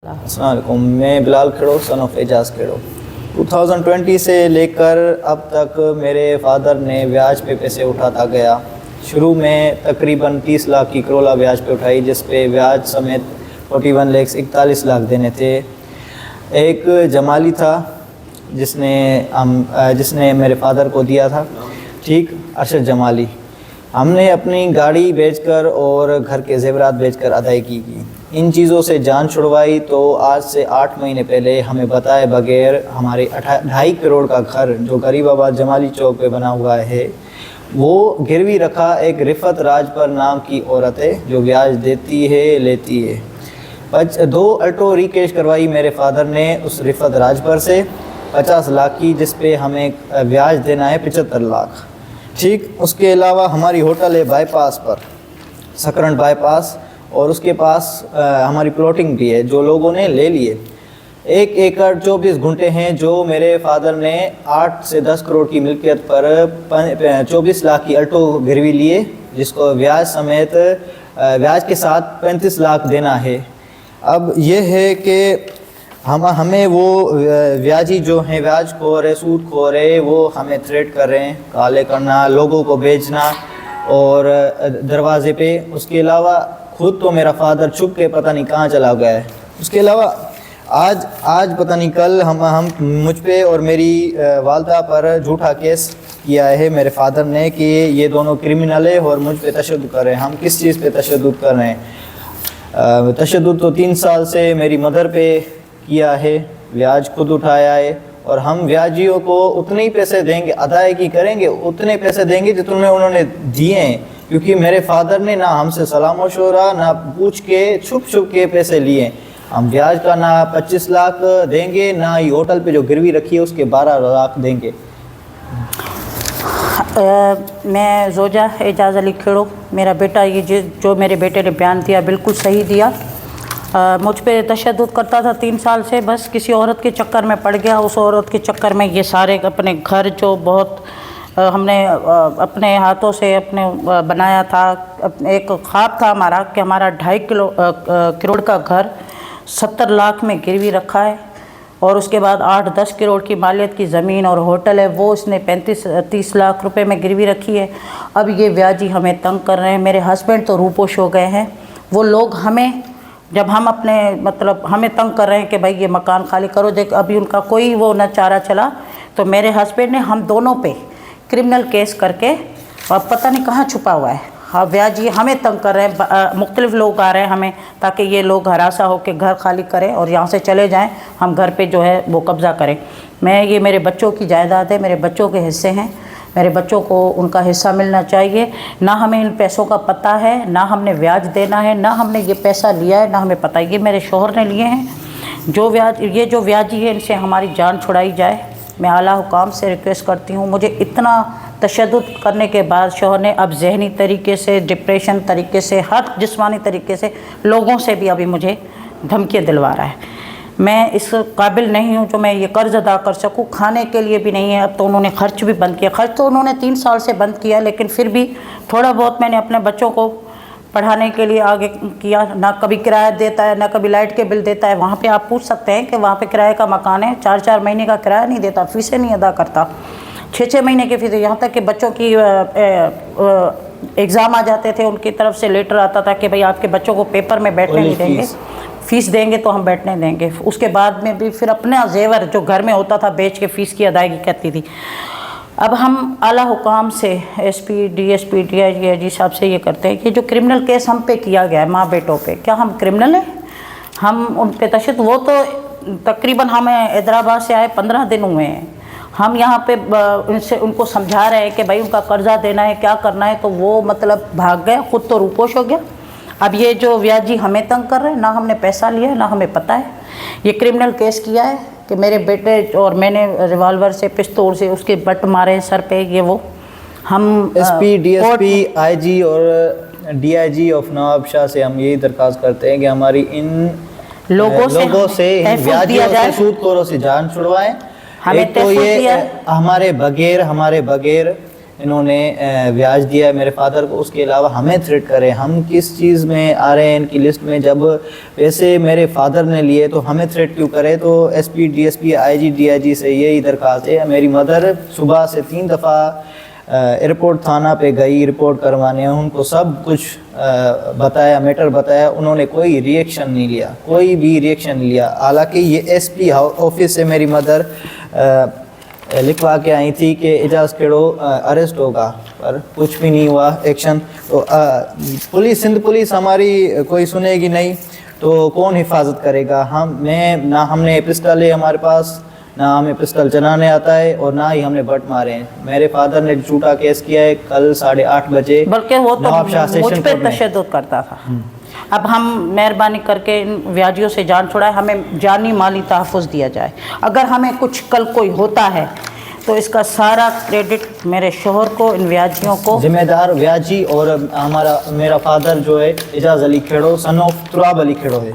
अस्सलाम वालेकुम। मैं बिलाल खेड़ो सन ऑफ एजाज खेड़ो 2020 से लेकर अब तक मेरे फादर ने ब्याज पे पैसे उठाता गया। शुरू में तकरीबन 30 लाख की करोला ब्याज पे उठाई, जिस पे ब्याज समेत 41 लाख 41 लाख देने थे। एक जमाली था जिसने मेरे फादर को दिया था, ठीक, अरशद जमाली। हमने अपनी गाड़ी बेचकर और घर के ज़ेवरात बेचकर अदायगी की। इन चीज़ों से जान छुड़वाई तो आज से 8 महीने पहले हमें बताए बगैर हमारे 2.5 करोड़ का घर जो गरीबाबाद जमाली चौक पे बना हुआ है, वो गिरवी रखा एक रिफत राजपर नाम की औरत है, जो ब्याज देती है लेती है। 2 अल्टो रिकेश करवाई मेरे फादर ने उस रिफत राजपर से 50 लाख की, जिस पे हमें ब्याज देना है 75 लाख, ठीक। उसके अलावा हमारी होटल है बाईपास पर, सकरन बाईपास, और उसके पास हमारी प्लॉटिंग भी है जो लोगों ने ले लिए। 1 एकड़ 24 गुंठे हैं जो मेरे फादर ने 8 से 10 करोड़ की मिल्कियत पर 24 लाख की अल्टो गिरवी लिए, जिसको ब्याज समेत ब्याज के साथ 35 लाख देना है। अब ये है कि हमें वो ब्याजी जो हैं, ब्याज खोर है, सूद खोर है, वो हमें थ्रेट कर रहे हैं, काले करना, लोगों को बेचना और दरवाजे पे। उसके अलावा खुद तो मेरा फादर छुप के पता नहीं कहाँ चला गया है। उसके अलावा आज पता नहीं कल हम मुझ पे और मेरी वालदा पर झूठा केस किया है मेरे फादर ने कि ये दोनों क्रिमिनल है और मुझ पे तशद्दुद कर रहे हैं। हम किस चीज़ पे तशद्दुद कर रहे हैं? तशद्दुद तो 3 साल से मेरी मदर पे किया है, ब्याज खुद उठाया है, और हम ब्याजियों को उतने ही पैसे देंगे, अदायगी करेंगे उतने पैसे देंगे जितने उन्होंने दिए हैं, क्योंकि मेरे फादर ने ना हमसे सलाह मशवरा ना पूछ के छुप के पैसे लिए। हम ब्याज का ना 25 लाख देंगे, ना ही होटल पे जो गिरवी रखी है उसके 12 लाख देंगे। मैं जोजा एजाज अली खेड़ो, मेरा बेटा ये जो मेरे बेटे ने बयान दिया बिल्कुल सही दिया। मुझ पे तशद्दुद करता था 3 साल से, बस किसी औरत के चक्कर में पड़ गया। उस औरत के चक्कर में ये सारे अपने घर जो बहुत हमने अपने हाथों से अपने बनाया था, एक ख्वाब था हमारा कि हमारा 2.5 करोड़ का घर 70 लाख में गिरवी रखा है, और उसके बाद 8-10 करोड़ की मालियत की ज़मीन और होटल है, वो इसने 35-30 लाख रुपए में गिरवी रखी है। अब ये ब्याजी हमें तंग कर रहे हैं। मेरे हस्बैंड तो रूपोश हो गए हैं। वो लोग हमें, जब हम अपने मतलब हमें तंग कर रहे हैं कि भाई ये मकान खाली करो, देख अभी उनका कोई वो न चारा चला, तो मेरे हस्बैंड ने हम दोनों पे क्रिमिनल केस करके, और पता नहीं कहाँ छुपा हुआ है, हाँ ब्याजी हमें तंग कर रहे हैं। मुख्तलिफ लोग आ रहे हैं हमें, ताकि ये लोग हरासा हो के घर खाली करें और यहाँ से चले जाएं, हम घर पे जो है वो कब्ज़ा करें। ये मेरे बच्चों की जायदाद है, मेरे बच्चों के हिस्से हैं, मेरे बच्चों को उनका हिस्सा मिलना चाहिए। ना हमें इन पैसों का पता है, ना हमने ब्याज देना है, ना हमने ये पैसा लिया है, ना हमें पता है। ये मेरे शोहर ने लिए हैं। ये जो ब्याजी है, इनसे हमारी जान छुड़ाई जाए। मैं आला हुकाम से रिक्वेस्ट करती हूँ। मुझे इतना तशद्दुद करने के बाद शोहर ने अब जहनी तरीके से, डिप्रेशन तरीके से, हर जिस्मानी तरीके से लोगों से भी अभी मुझे धमकियाँ दिलवा रहा है। मैं इस काबिल नहीं हूँ जो मैं ये कर्ज़ अदा कर सकूँ, खाने के लिए भी नहीं है। अब तो उन्होंने खर्च भी बंद किया। खर्च तो उन्होंने 3 साल से बंद किया, लेकिन फिर भी थोड़ा बहुत मैंने अपने बच्चों को पढ़ाने के लिए आगे किया। ना कभी किराया देता है, ना कभी लाइट के बिल देता है। वहाँ पे आप पूछ सकते हैं कि वहाँ पे किराए का मकान है, 4-4 महीने का किराया नहीं देता, फ़ीसें नहीं अदा करता, 6-6 महीने की फ़ीस। यहाँ तक कि बच्चों की एग्ज़ाम आ जाते थे, उनकी तरफ से लेटर आता था कि भाई आपके बच्चों को पेपर में बैठने नहीं देंगे, फ़ीस देंगे तो हम बैठने देंगे। उसके बाद में भी फिर अपना जेवर जो घर में होता था बेच के फ़ीस की अदायगी करती थी। अब हम आला हुकाम से SP, DSP, DIG साहब से ये करते हैं कि जो क्रिमिनल केस हम पे किया गया है माँ बेटों पे, क्या हम क्रिमिनल हैं? हम उन पे तशद्दुद, वो तो तकरीबन हमें हैदराबाद से आए 15 दिन हुए हैं। हम यहाँ पे उनको समझा रहे हैं कि भाई उनका कर्जा देना है, क्या करना है, तो वो मतलब भाग गया, खुद तो रूपोश हो गया। अब ये जो ब्याजी हमें तंग कर रहे हैं, ना हमने पैसा लिया है, ना हमें पता है। ये क्रिमिनल केस किया है कि मेरे बेटे और मैंने रिवाल्वर से, पिस्तौल से उसके बट मारे सर पे। ये वो हम SP, DSP, IG और DIG ऑफ नवाबशाह से हम यही दरख्वास्त करते हैं कि हमारी इन लोगों से ब्याजियों से, सूदखोरों से जान छुड़वाएं। हमें एक तो ये हमारे बगैर इन्होंने ब्याज दिया है मेरे फादर को, उसके अलावा हमें थ्रेट करे। हम किस चीज़ में आ रहे हैं इनकी लिस्ट में? जब पैसे मेरे फादर ने लिए तो हमें थ्रेट क्यों करे? तो एसपी, डीएसपी, आईजी, डीआईजी से यही दरख्वास्त है। मेरी मदर सुबह से 3 दफ़ा एयरपोर्ट थाना पे गई रिपोर्ट करवाने, उनको सब कुछ बताया, मैटर बताया, उन्होंने कोई रिएक्शन नहीं लिया, कोई भी रिएक्शन नहीं लिया। हालांकि ये एसपी ऑफिस से मेरी मदर लिखवा के आई थी कि एजाज खेड़ो अरेस्ट होगा, पर कुछ भी नहीं हुआ एक्शन। तो पुलिस, सिंध पुलिस हमारी कोई सुनेगी नहीं तो कौन हिफाजत करेगा? हमने पिस्टल है हमारे पास, ना हमें पिस्टल चलाने आता है और ना ही हमने बट मारे हैं। मेरे फादर ने झूठा केस किया है कल 8:30 बजे, बल्कि वो तो नवाबशाह मुझ सेशन पे कोर्ट में। तशद्दुद करता था। अब हम मेहरबानी करके इन व्याजियों से जान छुड़ाए, हमें जानी माली तहफ़्फ़ुज़ दिया जाए। अगर हमें कुछ कल कोई होता है तो इसका सारा क्रेडिट मेरे शोहर को, इन व्याजियों को। जिम्मेदार व्याजी और मेरा फादर जो है एजाज अली खेड़ो सन ऑफ तुराब अली खेड़ो है।